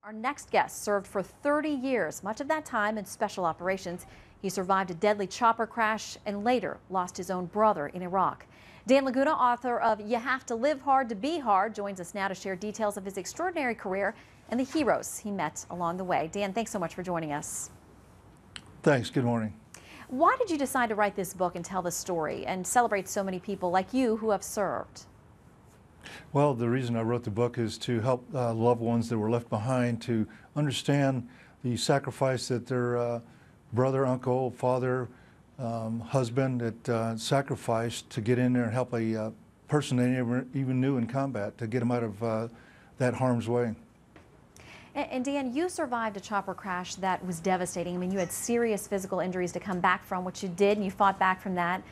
Our next guest served for 30 years, much of that time in special operations. He survived a deadly chopper crash and later lost his own brother in Iraq. Dan Laguna, author of You Have to Live Hard to Be Hard, joins us now to share details of his extraordinary career and the heroes he met along the way. Dan, thanks so much for joining us. Thanks. Good morning. Why did you decide to write this book and tell the story and celebrate so many people like you who have served? Well, the reason I wrote the book is to help loved ones that were left behind to understand the sacrifice that their brother, uncle, father, husband that sacrificed to get in there and help a person they never even knew in combat, to get them out of that harm's way. And Dan, you survived a chopper crash that was devastating. I mean, you had serious physical injuries to come back from, which you did, and you fought back from that.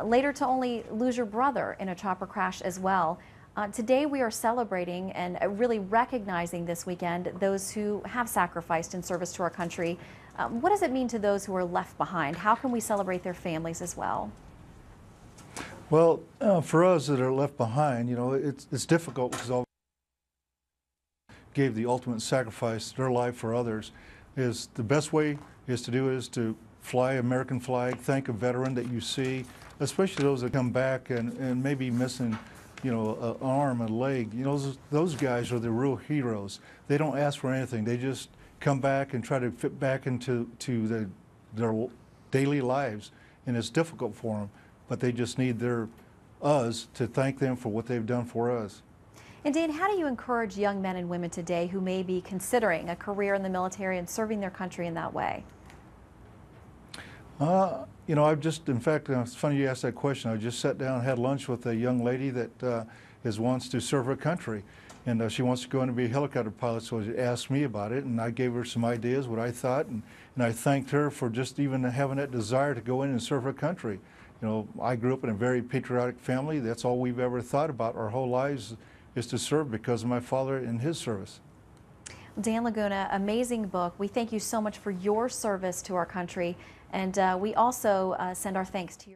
Later to only lose your brother in a chopper crash as well. Today we are celebrating and really recognizing this weekend those who have sacrificed in service to our country. What does it mean to those who are left behind? How can we celebrate their families as well? Well, for us that are left behind, you know, it's difficult because all gave the ultimate sacrifice, their life for others. Is the best way is to fly American flag, thank a veteran that you see, especially those that come back and maybe missing, you know, an arm, a leg. You know, those guys are the real heroes. They don't ask for anything. They just come back and try to fit back into their daily lives, and it's difficult for them. But they just need us to thank them for what they've done for us. And Dan, how do you encourage young men and women today who may be considering a career in the military and serving their country in that way? You know, in fact, it's funny you asked that question. I just sat down and had lunch with a young lady that wants to serve her country. And she wants to go in and be a helicopter pilot, so she asked me about it, and I gave her some ideas, what I thought, and I thanked her for just even having that desire to go in and serve her country. You know, I grew up in a very patriotic family. That's all we've ever thought about our whole lives, is to serve because of my father and his service. Dan Laguna, amazing book. We thank you so much for your service to our country, and we also send our thanks to you.